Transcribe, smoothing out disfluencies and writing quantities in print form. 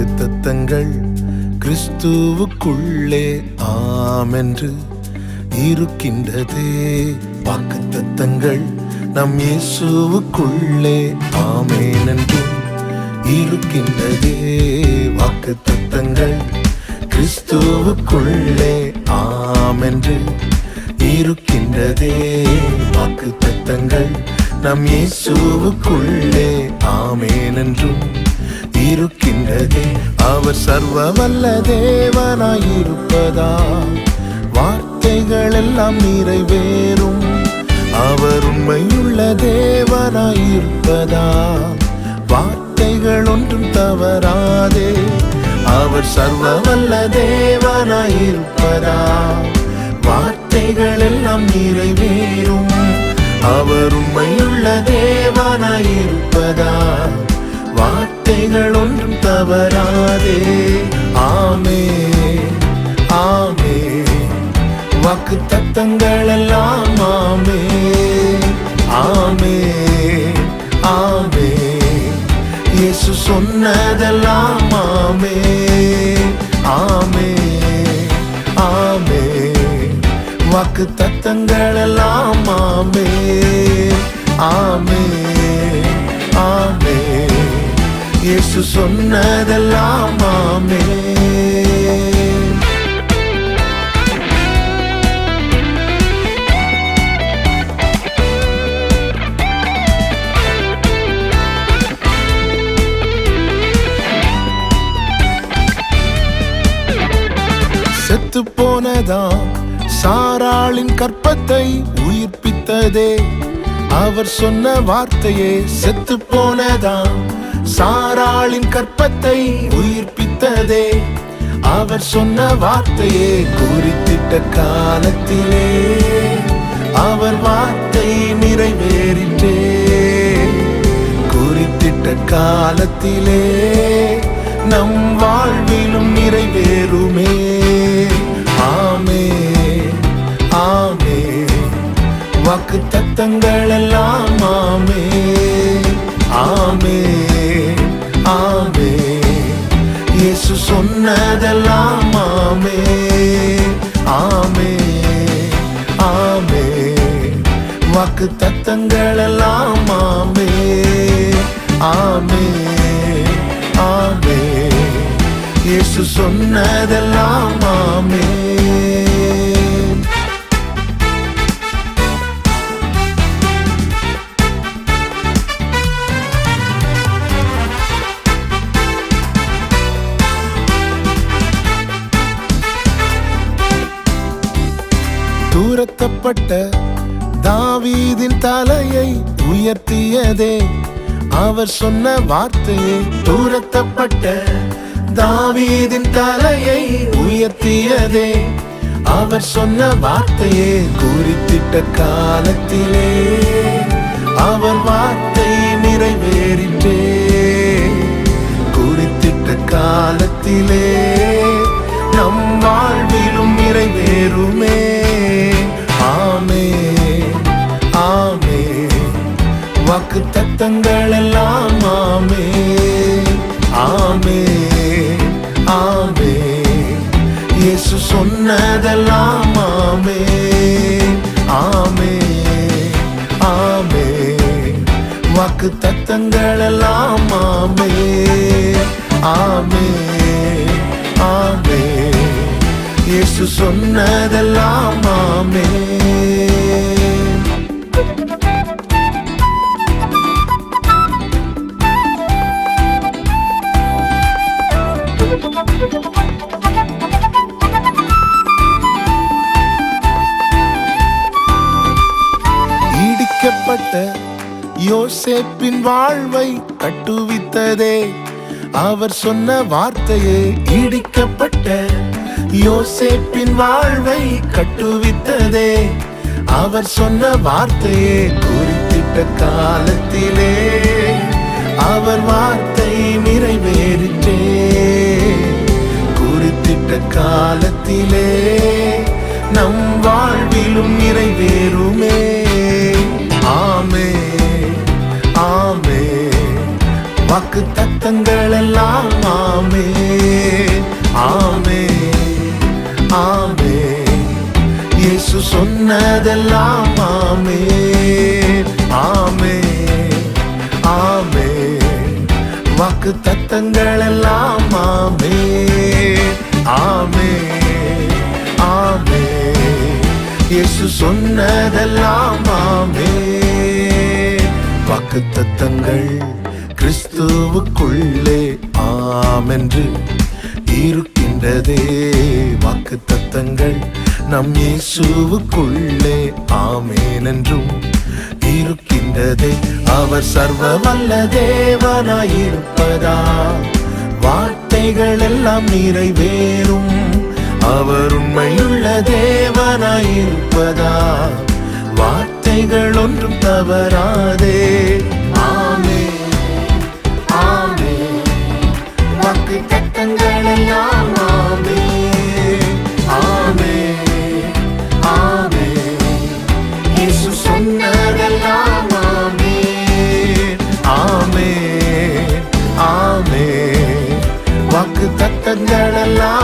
வாக்குத்தத்தங்கள் கிறிஸ்துவுக்குள்ளே ஆமென்று இருக்கின்றதே. வாக்குத்தத்தங்கள் நம் இயேசுவுக்குள்ளே ஆமென் என்றும் இருக்கின்றதே. வாக்குத்தத்தங்கள் கிறிஸ்துவுக்குள்ளே ஆமென்று இருக்கின்றதே. வாக்குத்தத்தங்கள் நம் இயேசுவுக்குள்ளே ஆமென் என்றும் இருக்கின்றதே. அவர் சர்வ வல்ல தேவனாயிருப்பதால் வார்த்தைகள் எல்லாம் நிறைவேறும். அவர் உண்மையுள்ள தேவனாயிருப்பதால் வார்த்தைகள் ஒன்றும் தவறாதே. அவர் சர்வ வல்ல தேவனாயிருப்பதால் வார்த்தைகள் எல்லாம் நிறைவேறும். அவர் உண்மையுள்ள தேவனாயிருப்பதால் வார்த்தைகள் ஒன்றும் தவறாதே. ஆமென் ஆமென். வாக்குத்தத்தங்கள் எல்லாம் ஆமென் ஆமென் ஆமென். இயேசு சொன்னதெல்லாம் ஆமென் ஆமென் ஆமென். வாக்குத்தத்தங்கள் எல்லாம் ஆமென் ஆமென் ஆமென். இயேசு சொன்னதெல்லாம் ஆமென். செத்து போனதாம் சாராளின் கற்பத்தை உயிர்ப்பித்ததே. அவர் சொன்ன வார்த்தையே செத்து போனதாம் சாராளின் கற்பத்தை உயிர்ப்பித்ததே. அவர் சொன்ன வார்த்தையே குறித்திட்ட காலத்திலே அவர் வார்த்தை நிறைவேறிற்றே. குறித்திட்ட காலத்திலே நம் வாழ்விலும் நிறைவேறுமே. ஆமென் ஆமென். வாக்குத்தத்தங்கள் எல்லாம் ஆமென் ஆமென் ஆமென். இயேசு சொன்னதெல்லாம் ஆமென் ஆமென் ஆமென். வாக்குத்தத்தங்கள் எல்லாம் ஆமென் ஆமென் ஆமென். இயேசு சொன்னதெல்லாம் ஆமென். துரத்தப்பட்ட தாவீதின் தலையை உயர்த்தியதே. அவர் சொன்ன வார்த்தையே துரத்தப்பட்ட தாவீதின் தலையை உயர்த்தியதே. அவர் சொன்ன வார்த்தையே குறித்திட்ட காலத்திலே அவர் வார்த்தை நிறைவேறிற்றே. குறித்திட்ட காலத்திலே நம் வாழ்விலும் நிறைவேறுமே. ஆமென் ஆமென். வாக்குத்தத்தங்கள் எல்லாம் ஆமென் ஆமென் ஆமென். இயேசு சொன்னதெல்லாம் ஆமென் ஆமென் ஆமென். வாக்குத்தத்தங்கள் எல்லாம் ஆமென் ஆமென் ஆமென். இயேசு சொன்னதெல்லாம் ஆமென். இடிக்கப்பட்ட யோசேப்பின் வாழ்வை கட்டுவித்ததே. அவர் சொன்ன வார்த்தையே இடிக்கப்பட்ட யோசேப்பின் வாழ்வை கட்டுவித்ததே. அவர் சொன்ன வார்த்தையே குறித்திட்ட காலத்திலே அவர் வார்த்தை நிறைவேறிற்றே. குறித்திட்ட காலத்திலே நம் வாழ்விலும் நிறைவேறுமே. ஆமென் ஆமென். வாக்கு தத்தங்கள் எல்லாம் ஆமென் ஆமென் ஆமென். இயேசு சொன்னதெல்லாம் ஆமென் ஆமென் ஆமென். வாக்கு தத்தங்கள் எல்லாம் ஆமென் ஆமென் ஆமென். இயேசு சொன்னதெல்லாம் ஆமென். வாக்கு தத்தங்கள் கிறிஸ்துவுக்குள்ளே ஆமென்று இருக்கின்றதே. வாக்கு தத்தங்கள் நம் இயேசுவுக்குள்ளே ஆமென் என்றும் இருக்கின்றதே. அவர் சர்வ வல்ல தேவனாயிருப்பதா வார்த்தைகள் எல்லாம் நிறைவேறும். அவர் உண்மையுள்ள தேவனாயிருப்பதா வார்த்தைகள் ஒன்றும் தவறாதே. ஆமென் ஆமென். வாக்கு தத்தங்கள் எல்லாம் ஆமென் ஆமென் ஆமென். இயேசு சொன்னதெல்லாம் ஆமென் ஆமென் ஆமென். வாக்கு தத்தங்கள் எல்லாம்